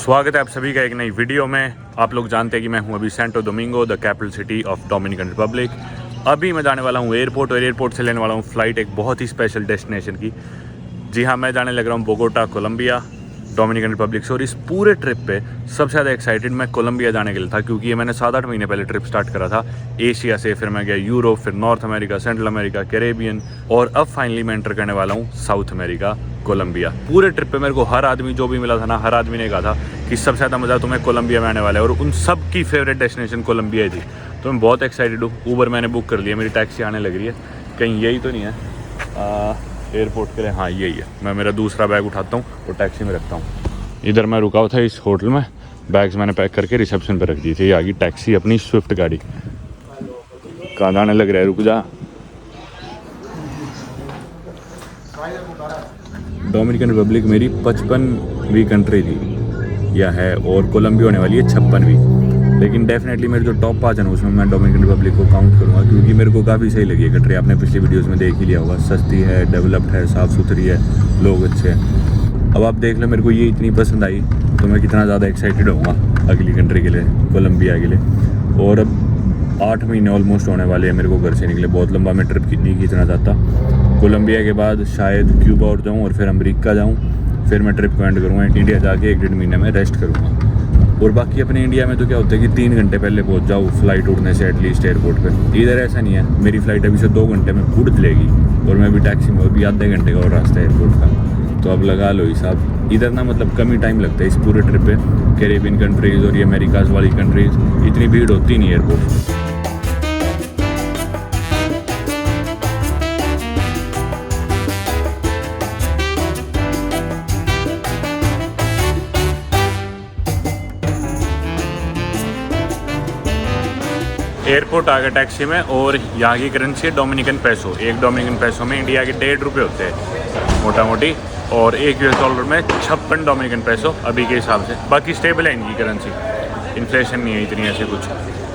स्वागत है आप सभी का एक नई वीडियो में। आप लोग जानते हैं कि मैं हूं अभी Santo Domingo, the capital city of Dominican Republic. अभी मैं जाने वाला हूं एयरपोर्ट और एयरपोर्ट से लेने वाला हूं फ़्लाइट एक बहुत ही स्पेशल डेस्टिनेशन की। जी हाँ, मैं जाने लग रहा हूं बोगोटा, कोलंबिया, डोमिनिकन रिपब्लिक से। और इस पूरे ट्रिप पे सबसे ज़्यादा एक्साइटेड मैं कोलंबिया जाने के लिए था, क्योंकि ये मैंने 7-8 महीने पहले ट्रिप स्टार्ट करा था एशिया से। फिर मैं गया यूरोप, फिर north America, central America, Caribbean, और अब फाइनली मैं एंटर करने वाला हूँ साउथ अमेरिका, कोलंबिया। पूरे ट्रिप पे मेरे को हर आदमी जो भी मिला था ना, हर आदमी ने कहा था कि सबसे ज़्यादा मज़ा तुम्हें कोलंबिया में आने वाला है, और उन सब की फेवरेट डेस्टिनेशन कोलंबिया ही थी। तो मैं बहुत एक्साइटेड हूँ। ऊबर मैंने बुक कर लिया, मेरी टैक्सी आने लग रही है। कहीं यही तो नहीं है एयरपोर्ट के लिए? हाँ यही है। मैं मेरा दूसरा बैग उठाता हूँ और टैक्सी में रखता हूँ। इधर मैं रुका हुआ था इस होटल में, बैग्स मैंने पैक करके रिसेप्शन पर रख दी थी। आ गई टैक्सी अपनी स्विफ्ट गाड़ी। कहाँ जाने लग रहा है? रुक जा। डोमिनिकन रिपब्लिक मेरी 55वीं कंट्री थी या है, और कोलंबिया होने वाली है 56वीं। लेकिन डेफिनेटली मेरे जो टॉप 5 है ना, उसमें मैं डोमिनिकन रिपब्लिक को काउंट करूँगा, क्योंकि मेरे को काफ़ी सही लगी है कंट्री। आपने पिछली वीडियोस में देख ही लिया होगा। सस्ती है, डेवलप्ड है, साफ़ सुथरी है, लोग अच्छे हैं। अब आप देख लो, मेरे को ये इतनी पसंद आई तो मैं कितना ज़्यादा एक्साइटेड होऊंगा अगली कंट्री के लिए, कोलंबिया के लिए। और अब 8 महीने ऑलमोस्ट होने वाले हैं मेरे को घर से निकले। बहुत लंबा मैं ट्रिप नहीं खींचना चाहता। कोलंबिया के बाद शायद क्यूबा और जाऊँ, और फिर अमेरिका जाऊँ। फिर मैं ट्रिप को एंड करूँगा। इंडिया जाके 1-1.5 महीने में रेस्ट करूँगा। और बाकी अपने इंडिया में तो क्या होता है कि 3 घंटे पहले पहुँच जाओ फ्लाइट उड़ने से एटलीस्ट एयरपोर्ट पर। इधर ऐसा नहीं है। मेरी फ़्लाइट अभी से 2 घंटे में उड़ लेगी, और मैं अभी टैक्सी में अभी आधे घंटे का और रास्ता है एयरपोर्ट का। तो अब लगा लो हिसाब। इधर ना मतलब कम ही टाइम लगता है इस पूरे ट्रिप पे। कैरेबियन कंट्रीज़ और ये अमेरिकाज़ वाली कंट्रीज़ इतनी भीड़ होती नहीं एयरपोर्ट। एयरपोर्ट आ गया टैक्सी में, और यहाँ की करेंसी है डोमिनिकन पैसो। एक डोमिनिकन पैसो में इंडिया के 1.5 रुपये होते हैं मोटा मोटी, और एक $1 में 56 डोमिनिकन पैसो अभी के हिसाब से। बाकी स्टेबल है इनकी करेंसी, इन्फ्लेशन नहीं है इतनी ऐसे कुछ।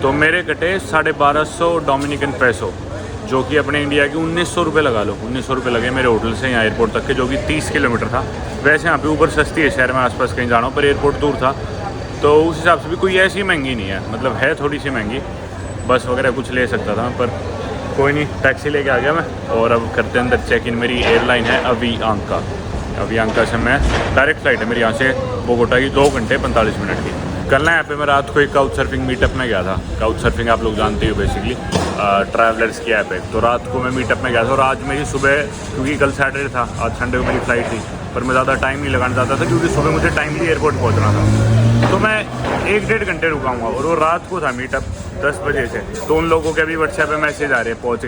तो मेरे कटे 1250 डोमिनिकन पैसो, जो कि अपने इंडिया के 1900 रुपये लगा लो। 1900 रुपये लगे मेरे होटल से यहाँ एयरपोर्ट तक के, जो कि 30 किलोमीटर था। वैसे यहाँ पे ऊबर सस्ती है शहर में आसपास कहीं जाना हो, पर एयरपोर्ट दूर था, तो उस हिसाब से भी कोई ऐसी महंगी नहीं है। मतलब है थोड़ी सी महंगी, बस वगैरह कुछ ले सकता था, पर कोई नहीं। टैक्सी लेके आ गया मैं, और अब करते हैं अंदर चेक इन। मेरी एयरलाइन है अवियांका। अवियांका से मैं डायरेक्ट फ्लाइट है मेरी यहाँ से बोगोटा की, 2 घंटे 45 मिनट की। कल ना यहाँ पे मैं रात को एक काउच सर्फिंग मीटअप में गया था। काउच सर्फिंग आप लोग जानते हो बेसिकली, ट्रैवलर्स की ऐप है। तो रात को मैं मीटअप में गया था, और आज मेरी सुबह, क्योंकि कल सैटरडे था, आज संडे को मेरी फ़्लाइट थी, पर मैं ज़्यादा टाइम नहीं लगाना चाहता था, क्योंकि सुबह मुझे टाइमली एयरपोर्ट पहुँचना था। तो मैं 1-1.5 घंटे रुकाऊँगा, और वो रात को था मीटअप 10 बजे से। तो उन लोगों के अभी व्हाट्सएप पे मैसेज आ रहे हैं, पहुँच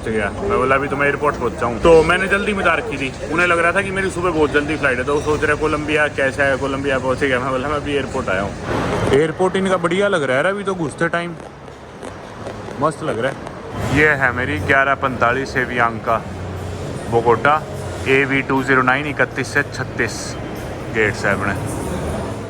गया। मैं बोला अभी तो मैं एयरपोर्ट पहुँचा हूँ। तो मैंने जल्दी मचा रखी थी। उन्हें लग रहा था कि मेरी सुबह बहुत जल्दी फ्लाइट है, तो वो सोच रहे कोलंबिया कैसा है, कोलंबिया पहुँच गया। मैं बोला मैं अभी एयरपोर्ट आया हूँ। एयरपोर्ट इनका बढ़िया लग रहा है अभी तो, घुसते टाइम मस्त लग रहा है। ये है मेरी 11:45 अवियांका बोगोटा, AV209 31 से 36 गेट्स है अपने।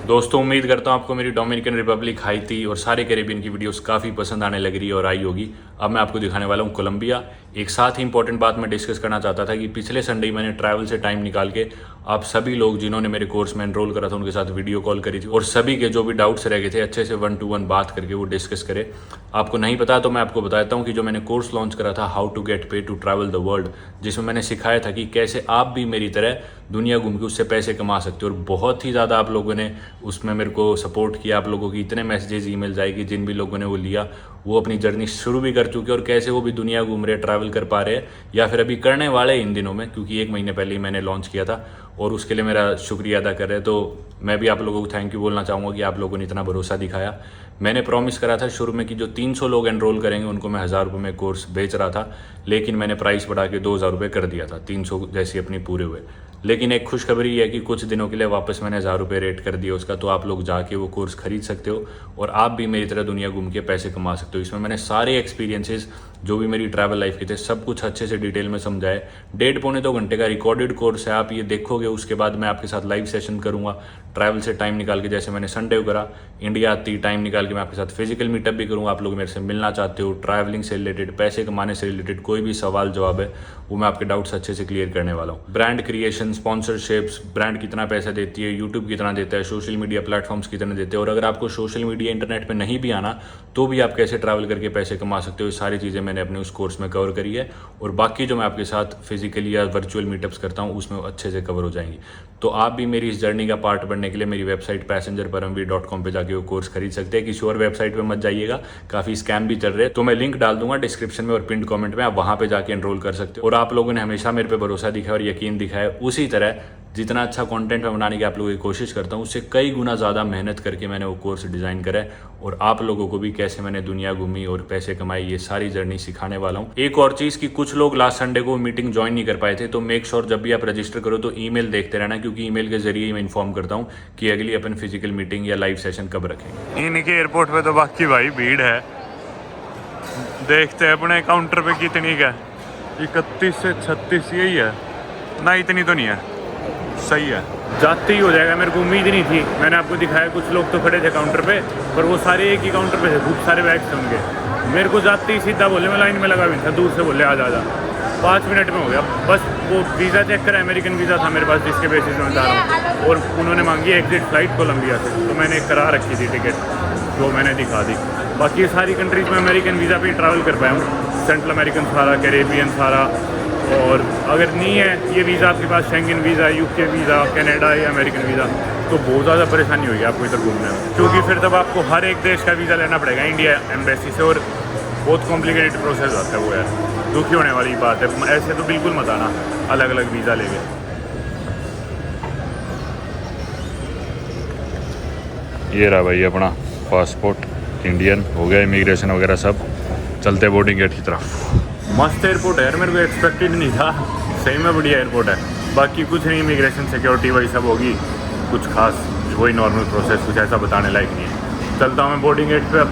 दोस्तों, उम्मीद करता हूँ आपको मेरी डोमिनिकन रिपब्लिक, हाईती और सारे कैरेबियन की वीडियोस काफ़ी पसंद आने लग रही है और आई होगी। अब मैं आपको दिखाने वाला हूँ कोलंबिया। एक साथ ही इंपॉर्टेंट बात मैं डिस्कस करना चाहता था कि पिछले संडे मैंने ट्रैवल से टाइम निकाल के आप सभी लोग जिन्होंने मेरे कोर्स में एनरोल करा था उनके साथ वीडियो कॉल करी थी, और सभी के जो भी डाउट्स रह गए थे अच्छे से 1-to-1 बात करके वो डिस्कस करे। आपको नहीं पता तो मैं आपको बताता हूँ कि जो मैंने कोर्स लॉन्च करा था, हाउ टू गेट पे टू ट्रैवल द वर्ल्ड, जिसमें मैंने सिखाया था कि कैसे आप भी मेरी तरह दुनिया घूम के उससे पैसे कमा सकते हो। और बहुत ही ज़्यादा आप लोगों ने उसमें मेरे को सपोर्ट किया। आप लोगों की इतने मैसेजेस, ईमेल्स आए कि जिन भी लोगों ने वो लिया वो अपनी जर्नी शुरू भी कर चुके, और कैसे वो भी दुनिया घूम रहे, ट्रैवल कर पा रहे हैं, या फिर अभी करने वाले इन दिनों में, क्योंकि 1 महीने पहले ही मैंने लॉन्च किया था, और उसके लिए मेरा शुक्रिया अदा कर रहे हैं। तो मैं भी आप लोगों को थैंक यू बोलना चाहूँगा कि आप लोगों ने इतना भरोसा दिखाया। मैंने प्रॉमिस करा था शुरू में कि जो 300 लोग एनरोल करेंगे उनको मैं 1000 रुपये में कोर्स बेच रहा था, लेकिन मैंने प्राइस बढ़ा के 2000 रुपये कर दिया था। 300 जैसे अपनी पूरे हुए। लेकिन एक खुशखबरी है कि कुछ दिनों के लिए वापस मैंने 1000 रुपये रेट कर दिया उसका, तो आप लोग जाके वो कोर्स खरीद सकते हो, और आप भी मेरी तरह दुनिया घूम के पैसे कमा सकते हो। इसमें मैंने सारे एक्सपीरियंसेस जो भी मेरी ट्रैवल लाइफ के थे, सब कुछ अच्छे से डिटेल में समझाए। 1.5-2 घंटे का रिकॉर्डेड कोर्स है, आप ये देखोगे। उसके बाद मैं आपके साथ लाइव सेशन करूँगा ट्रैवल से टाइम निकाल के, जैसे मैंने संडे को करा। इंडिया आती टाइम निकाल के मैं आपके साथ फिजिकल मीटअप भी करूँगा। आप लोग मेरे से मिलना चाहते हो, ट्रैवलिंग से रिलेटेड, पैसे कमाने से रिलेटेड कोई भी सवाल जवाब है, वो मैं आपके डाउट्स अच्छे से क्लियर करने वाला हूँ। ब्रांड क्रिएशन, स्पॉन्सरशिप्स, ब्रांड कितना पैसा देती है, यूट्यूब कितना देता है, सोशल मीडिया प्लेटफॉर्म्स कितने देते हैं, और अगर आपको सोशल मीडिया इंटरनेट पे नहीं भी आना तो भी आप कैसे ट्रैवल करके पैसे कमा सकते हो, ये सारी चीज़ें मैंने अपने उस कोर्स में कवर करी है। और बाकी जो मैं आपके साथ फिजिकली या वर्चुअल मीटअप्स करता हूँ उसमें अच्छे से कवर हो जाएंगी। तो आप भी मेरी इस जर्नी का पार्ट बनने के लिए मेरी वेबसाइट passengerparamveer.com पे जाके वो कोर्स खरीद सकते हैं। किसी और वेबसाइट पे मत जाइएगा, काफ़ी स्कैम भी चल रहे हैं। तो मैं लिंक डाल दूंगा डिस्क्रिप्शन में और पिन कमेंट में, आप वहाँ पे जाके एनरोल कर सकते हो। और आप लोगों ने हमेशा मेरे पे भरोसा दिखाया और यकीन दिखाया, उसी तरह जितना अच्छा कंटेंट मैं बनाने की आप लोगों की कोशिश करता हूँ, उससे कई गुना ज़्यादा मेहनत करके मैंने वो कोर्स डिज़ाइन करा है। और आप लोगों को भी कैसे मैंने दुनिया घूमी और पैसे कमाए, ये सारी जर्नी सिखाने वाला हूँ। एक और चीज़ कि कुछ लोग लास्ट संडे को मीटिंग ज्वाइन नहीं कर पाए थे, तो मेक श्योर जब भी आप रजिस्टर करो तो ईमेल देखते रहना, क्योंकि ईमेल के जरिए ही मैं इन्फॉर्म करता हूँ कि अगली अपन फिजिकल मीटिंग या लाइव सेशन कब रखेंगे। इनके एयरपोर्ट पर तो बाकी भाई भीड़ है, देखते हैं अपने काउंटर पे कितनी का, 31 से 36 यही है ना, इतनी तो नहीं है, सही है, जाते ही हो जाएगा। मेरे को उम्मीद नहीं थी, मैंने आपको दिखाया कुछ लोग तो खड़े थे काउंटर पे, पर वो सारे एक ही काउंटर पे थे, खूब सारे बैग्स थे उनके। मेरे को जाते ही सीधा बोले, मैं लाइन में लगा भी था, दूर से बोले आ जा 5 मिनट में हो गया। बस वो वीज़ा चेक करा, अमेरिकन वीज़ा था मेरे पास, जिसके बेसिस में जा रहा हूँ, और उन्होंने मांगी एग्जिट फ़्लाइट कोलंबिया से, तो मैंने करा रखी थी टिकट, जो मैंने दिखा दी। बाकी ये सारी कंट्रीज़ में अमेरिकन वीज़ा पे ही ट्रैवल कर पाया हूँ, सेंट्रल अमेरिकन सारा, कैरेबियन सारा। और अगर नहीं है ये वीज़ा आपके पास, Schengen visa, UK visa, Canada या अमेरिकन वीज़ा, तो बहुत ज़्यादा परेशानी होगी आपको इधर घूमने में, क्योंकि फिर तब आपको हर एक देश का वीज़ा लेना पड़ेगा इंडिया एम्बेसी से, और बहुत कॉम्प्लिकेटेड प्रोसेस होता है वो यार, दुखी होने वाली बात है। ऐसे तो बिल्कुल मत आना अलग अलग वीज़ा लेके। ये रहा भाई अपना पासपोर्ट, इंडियन हो गया, इमिग्रेशन वगैरह सब, चलते बोर्डिंग गेट की तरफ। मस्त एयरपोर्ट है यार, मेरे को एक्सपेक्टेड नहीं था, सही में बढ़िया एयरपोर्ट है। बाकी कुछ नहीं, इमिग्रेशन सिक्योरिटी वही सब होगी, कुछ खास वही नॉर्मल प्रोसेस, कुछ ऐसा बताने लायक नहीं है। चलता हूँ मैं बोर्डिंग गेट पे अब।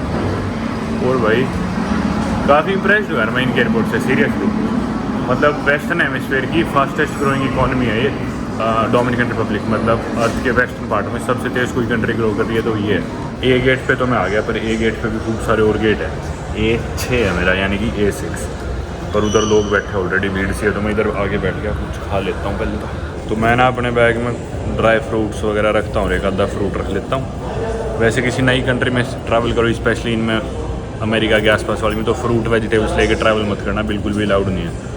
और भाई काफ़ी इम्प्रेस्ड हुआ यार मैं इनके एयरपोर्ट से, सीरियसली। मतलब वेस्टर्न हेमिस्फीयर की फास्टेस्ट ग्रोइंग इकॉनमी है ये, डोमिनिकन रिपब्लिक, मतलब अर्थ के वेस्टर्न पार्ट में सबसे तेज़ कोई कंट्री ग्रो कर रही है तो ये है। ए गेट पे तो मैं आ गया, पर ए गेट पे भी खूब सारे और गेट है। A6 है मेरा, यानी कि A6, पर उधर लोग बैठे ऑलरेडी, भीड़ सी है, तो मैं इधर आगे बैठ गया, कुछ खा लेता हूँ पहले तो मैं ना अपने बैग में ड्राई फ्रूट्स वगैरह रखता हूँ, एक आधा फ्रूट रख लेता हूँ। वैसे किसी नई कंट्री में ट्रैवल करो, स्पेशली इनमें अमेरिका के आसपास वाली में, तो फ्रूट वेजिटेबल्स लेके ट्रैवल मत करना, बिल्कुल भी अलाउड नहीं है।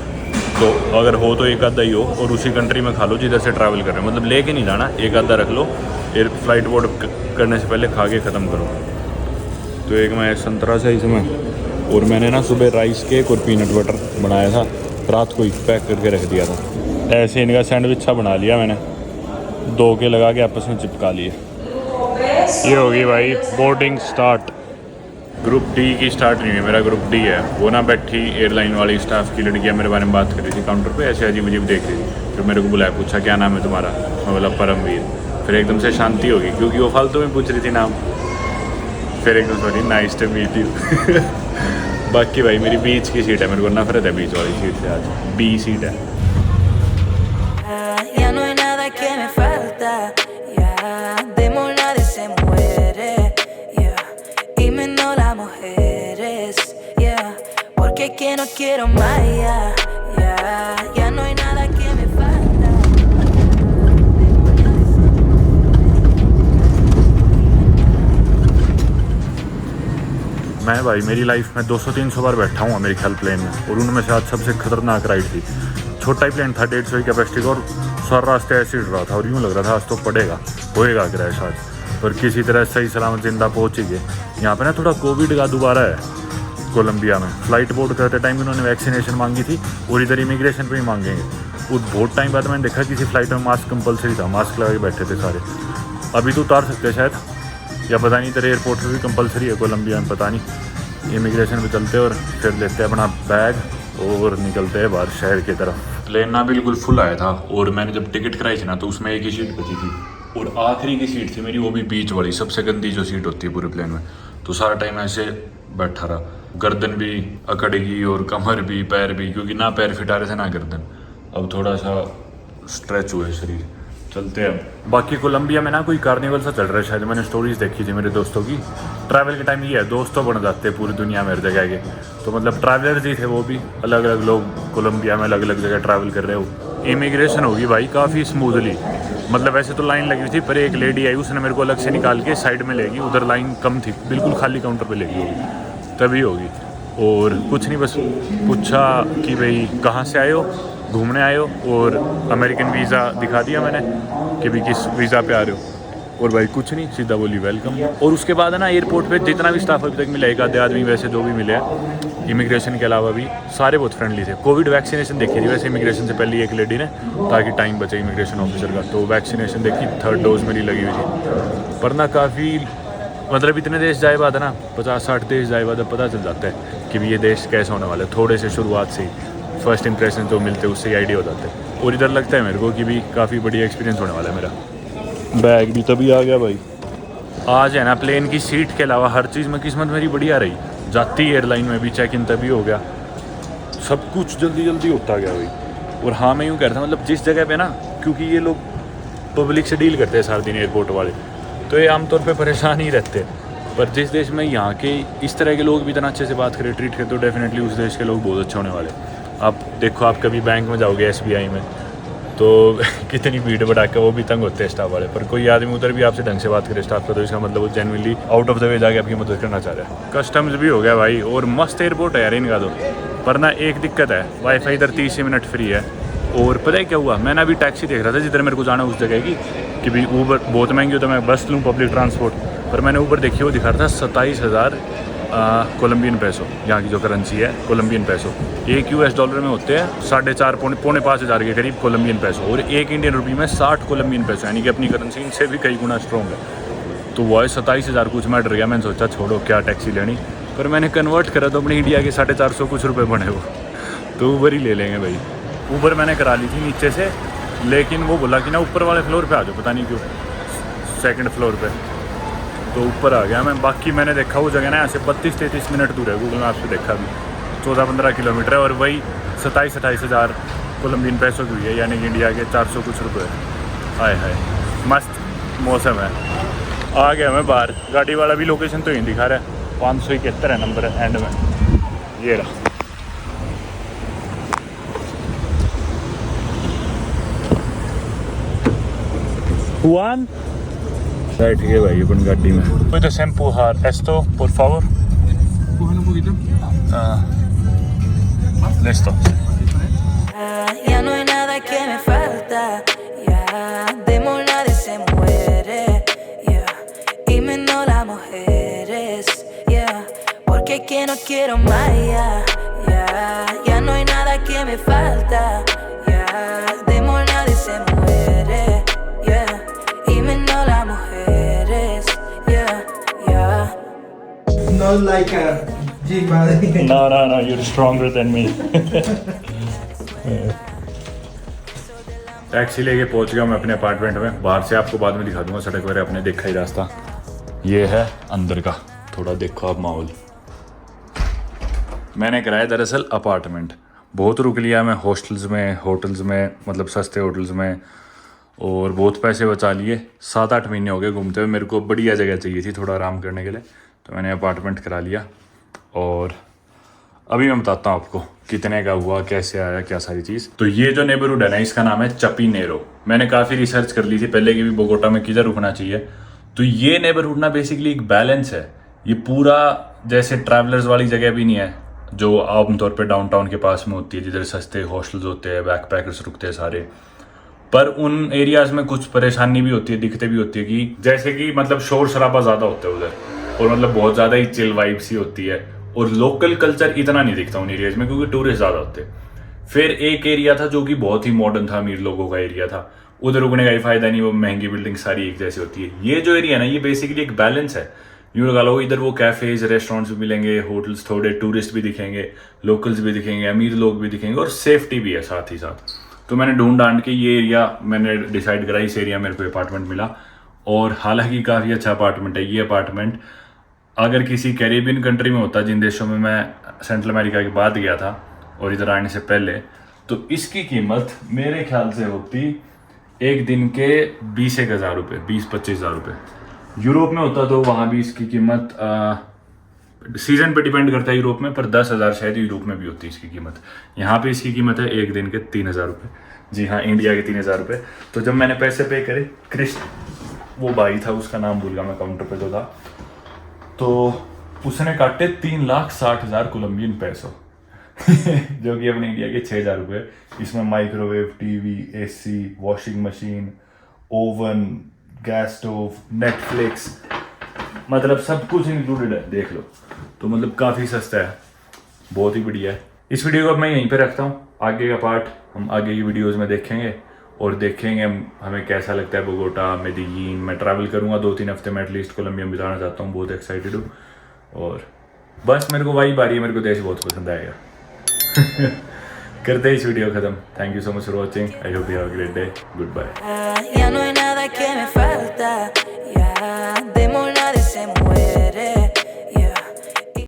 तो अगर हो तो एक आधा ही हो, और उसी कंट्री में खा लो जिधर से ट्रैवल कर रहे हो, मतलब लेके नहीं जाना, एक आधा रख लो, एयर फ्लाइट बोर्ड करने से पहले खा के ख़त्म करो। तो एक मैं संतरा से इसमें, और मैंने ना सुबह राइस केक और पीनट बटर बनाया था, रात को ही पैक करके रख दिया था। ऐसे इनका सैंडविच अच्छा बना लिया मैंने, 2 के लगा के आपस में चिपका लिए। ये होगी भाई बोर्डिंग स्टार्ट। ग्रुप डी की स्टार्ट नहीं है, मेरा ग्रुप डी है। वो ना बैठी एयरलाइन वाली स्टाफ की लड़कियाँ मेरे बारे में बात कर रही थी काउंटर पे, ऐसे अजीब अजीब देख रही थी। फिर मेरे को बुलाया, पूछा क्या नाम है तुम्हारा, मैं बोला परमवीर। फिर एकदम से शांति होगी, क्योंकि वो फालतू में पूछ रही थी नाम। फिर एकदम से बोली नाइस टू मीट यू। बाकी भाई मेरी बीच की सीट है, मेरे को नफरत है बीच वाली सीट से, आज बी सीट है। Que no quiero más, ya no hay nada que me falta. मैं भाई मेरी लाइफ में 200-300 बार बैठा हूँ मेरे ख्याल प्लेन में, और उनमें से आज सबसे खतरनाक राइड थी। छोटा ही प्लेन था, 150 की कैपेसिटी का, और सारा रास्ते ऐसे उड़ रहा था, और यूँ लग रहा था आज तो पड़ेगा, होएगा क्रैश आज, पर किसी तरह सही सलामत जिंदा पहुँच ही गए। यहाँ पे ना थोड़ा कोविड का दोबारा है कोलंबिया में। फ़्लाइट बोर्ड करते टाइम इन्होंने वैक्सीनेशन मांगी थी, और इधर इमिग्रेशन पे ही मांगेंगे। उस बहुत टाइम बाद मैंने देखा किसी फ़्लाइट में मास्क कंपलसरी था, मास्क लगा के बैठे थे सारे। अभी तो उतार सकते हैं शायद, या पता नहीं, इधर एयरपोर्ट पर भी कंपलसरी है कोलंबिया में, पता नहीं। इमिग्रेशन पे चलते और फिर लेते हैं अपना बैग और निकलते हैं बाहर शहर की तरफ। प्लेन ना बिल्कुल फुल आया था, और मैंने जब टिकट कराई थी ना, तो उसमें एक ही सीट बची थी, और आखिरी की सीट थी मेरी, वो भी बीच वाली, सबसे गंदी जो सीट होती है पूरे प्लेन में। तो सारा टाइम ऐसे बैठा रहा, गर्दन भी अकड़ेगी और कमर भी, पैर भी, क्योंकि ना पैर फिटा रहे थे ना गर्दन। अब थोड़ा सा स्ट्रेच हुआ है शरीर, चलते हैं। बाकी कोलंबिया में ना कोई कार्निवल सा चल रहा है शायद, मैंने स्टोरीज देखी थी मेरे दोस्तों की। ट्रैवल के टाइम ये है, दोस्तों बन जाते हैं पूरी दुनिया में हर जगह के। तो मतलब ट्रैवलर्स ही थे वो भी, अलग अलग लोग कोलंबिया में अलग अलग जगह ट्रैवल कर रहे हो। इमिग्रेशन होगी भाई काफ़ी स्मूथली, मतलब वैसे तो लाइन लगी हुई थी, पर एक लेडी आई, उसने मेरे को अलग से निकाल के साइड में लेगी, उधर लाइन कम थी, बिल्कुल खाली काउंटर पे लेगी होगी, तभी होगी। और कुछ नहीं, बस पूछा कि भाई कहाँ से आए हो, घूमने आए हो, और अमेरिकन वीज़ा दिखा दिया मैंने कि भाई किस वीज़ा पे आ रहे हो, और भाई कुछ नहीं, सीधा बोली वेलकम। और उसके बाद है ना एयरपोर्ट पे जितना भी स्टाफ अभी तक मिला, एक आधे आदमी वैसे जो भी मिले हैं इमिग्रेशन के अलावा भी, सारे बहुत फ्रेंडली थे। कोविड वैक्सीनेशन देखी थी वैसे इमिग्रेशन से पहले एक लेडी ने, ताकि टाइम बचे इमिग्रेशन ऑफिसर का, तो वैक्सीनेशन देखी, 3rd डोज मेरी लगी हुई थी। पर ना काफ़ी, मतलब इतने देश जाए बाद है ना, 50-60 देश जाए बाद पता चल जाता है कि भी ये देश कैसे होने वाला है, थोड़े से शुरुआत से ही फर्स्ट इंप्रेशन जो मिलते हैं उससे ही आइडिया हो जाता है। और इधर लगता है मेरे को कि भी काफ़ी बढ़िया एक्सपीरियंस होने वाला है मेरा। बैग भी तभी आ गया भाई, आज है ना प्लेन की सीट के अलावा हर चीज़ में किस्मत मेरी बढ़िया रही। जाती एयरलाइन में भी चेक इन तभी हो गया, सब कुछ जल्दी जल्दी होता गया भाई। और हाँ मैं यूँ कह रहा था, मतलब जिस जगह पे ना, क्योंकि ये लोग पब्लिक से डील करते हैं सारा दिन एयरपोर्ट वाले, तो ये आमतौर पे परेशान ही रहते हैं। पर जिस देश में यहाँ के इस तरह के लोग भी इतना अच्छे से बात करें, ट्रीट करें, तो डेफिनेटली उस देश के लोग बहुत अच्छे होने वाले। आप देखो, आप कभी बैंक में जाओगे SBI में, तो कितनी भीड़ बढ़ा के वो भी तंग होते हैं स्टाफ वाले, पर कोई आदमी उधर भी आपसे ढंग से बात करे स्टाफ का, तो इसका मतलब वो genuinely out of the way जाके आपकी मदद करना चाह रहा है। कस्टम्स भी हो गया भाई, और मस्त एयरपोर्ट है यार इनका तो। पर ना एक दिक्कत है, वाईफाई इधर 30 मिनट फ्री है। और पता है क्या हुआ, मैं ना अभी टैक्सी देख रहा था जिधर मेरे को जाना उस जगह की, कि भाई ऊबर बहुत महंगी हो तो मैं बस लूँ, पब्लिक ट्रांसपोर्ट। पर मैंने ऊबर देखी, वो दिखा रहा था 27,000 कोलंबियन पैसो, यहाँ की जो करेंसी है कोलंबियन पैसो। एक $US में होते हैं 4.5 पौने 5 हज़ार के करीब कोलंबियन पैसो, और एक इंडियन रुपये में 60 कोलंबियन पैसो, यानी कि अपनी करेंसी इनसे भी कई गुना स्ट्रॉन्ग है। तो वो है 27,000 कुछ, मैं डर गया, मैंने सोचा छोड़ो क्या टैक्सी लेनी, पर मैंने कन्वर्ट करा तो अपने इंडिया के 450 कुछ रुपये बने वो, तो ऊबर ही ले लेंगे भाई। ऊबर मैंने करा ली थी नीचे से, लेकिन वो बोला कि ना ऊपर वाले फ्लोर पे आ जाओ, पता नहीं क्यों 2nd फ्लोर पे, तो ऊपर आ गया मैं। बाकी मैंने देखा वो जगह ना यहाँ से 32-33 मिनट दूर है, गूगल मैप से देखा भी 14-15 किलोमीटर है, और वही 27-28 हज़ार कोलंबियन पैसों की हुई है, यानी कि इंडिया के 400 कुछ रुपये। हाय हाय मस्त मौसम है। आ गया मैं बाहर, गाड़ी वाला भी लोकेशन तो यहीं दिखा रहा है, 571 है नंबर एंड में, ये रहा। Juan बैठ गए भाई अपन गाड़ी में। Puedo empujar esto, por favor? Empújalo un poquito. Listo. Ya no hay nada que me falta, ya de amor nadie se muere, yeah. Y menos las mujeres, yeah. Porque que no quiero más, yeah. Ya no hay nada que me falta, yeah. De amor nadie se muere, yeah. Y menos las mujeres, yeah. Not like a gym body. No, you're stronger than me. Taxi लेके पहुंच गया मैं अपने apartment में। बाहर से आपको बाद में दिखा दूंगा, सड़क वगैरह अपने देखा ही रास्ता। ये है अंदर का, थोड़ा देखो आप माहौल। मैंने कराया दरअसल अपार्टमेंट, बहुत रुक लिया मैं हॉस्टल्स में, होटल्स में, मतलब सस्ते होटल्स में, और बहुत पैसे बचा लिए। 7-8 महीने हो गए घूमते हुए, मेरे को बढ़िया जगह चाहिए थी थोड़ा आराम करने के लिए, तो मैंने अपार्टमेंट करा लिया। और अभी मैं बताता हूँ आपको कितने का हुआ, कैसे आया, क्या सारी चीज़। तो ये जो नेबरहुड है ना, इसका नाम है चपिनेरो। मैंने काफ़ी रिसर्च कर ली थी पहले कि भी बोगोटा में किधर रुकना चाहिए। तो ये नेबरहुड ना बेसिकली एक बैलेंस है। ये पूरा जैसे ट्रैवलर्स वाली जगह भी नहीं है जो आमतौर पे डाउनटाउन के पास में होती है, जिधर सस्ते हॉस्टल्स होते हैं, बैकपैकर्स रुकते हैं सारे। पर उन एरियाज में कुछ परेशानी भी होती है, दिक्कतें भी होती है, कि जैसे कि मतलब शोर शराबा ज़्यादा होता है उधर, और मतलब बहुत ज़्यादा ही चिल वाइब सी होती है, और लोकल कल्चर इतना नहीं दिखता उन एरियाज में क्योंकि टूरिस्ट ज़्यादा होते हैं। फिर एक एरिया था जो कि बहुत ही मॉडर्न था, अमीर लोगों का एरिया था, उधर रुकने का ही फायदा नहीं, वो महंगी बिल्डिंग सारी एक जैसी होती है। ये जो एरिया है ना, ये बेसिकली एक बैलेंस है। यूँ लगा लो, इधर वो कैफेज रेस्टोरेंट्स भी मिलेंगे, होटल्स, थोड़े टूरिस्ट भी दिखेंगे, लोकल्स भी दिखेंगे, अमीर लोग भी दिखेंगे, और सेफ्टी भी है साथ ही साथ। तो मैंने ढूंढ ढांड के ये एरिया मैंने डिसाइड करा, इस एरिया मेरे को अपार्टमेंट मिला, और हालांकि काफ़ी अच्छा अपार्टमेंट है ये अपार्टमेंट। अगर किसी कैरेबियन कंट्री में होता, जिन देशों में मैं सेंट्रल अमेरिका के बाद गया था और इधर आने से पहले, तो इसकी कीमत मेरे ख्याल से होती एक दिन के 20,000 रुपये, 20-25,000 रुपये। यूरोप में होता तो वहाँ भी इसकी कीमत सीजन पे डिपेंड करता है यूरोप में, पर 10,000 शायद यूरोप में भी होती है इसकी कीमत। यहाँ पे इसकी कीमत है एक दिन के 3,000 रुपये। जी हाँ, इंडिया के 3,000 रुपये। तो जब मैंने पैसे पे करे, क्रिस्ट वो भाई था, उसका नाम भूल गया मैं, काउंटर पे जो था, तो उसने काटे 3,60,000 कोलंबियन पैसो जो कि अपने इंडिया के 6,000 रुपये। इसमें microwave, TV, AC, washing machine, oven, gas stove, Netflix, मतलब सब कुछ इंक्लूडेड है, देख लो। तो मतलब काफ़ी सस्ता है, बहुत ही बढ़िया है। इस वीडियो को अब मैं यहीं पे रखता हूँ। आगे का पार्ट हम आगे की वीडियोस में देखेंगे और देखेंगे हमें कैसा लगता है बोगोटा, मेडिलिन। मैं ट्रैवल करूँगा 2-3 हफ्ते में एटलीस्ट, कोलंबिया में जाना चाहता हूँ, बहुत एक्साइटेड हूँ। और बस मेरे को वाइब आ रही है, मेरे को देश बहुत पसंद आएगा। करते हैं इस वीडियो ख़त्म। Thank you so much for watching. I hope you have a great day. Good bye. Ya no hay nada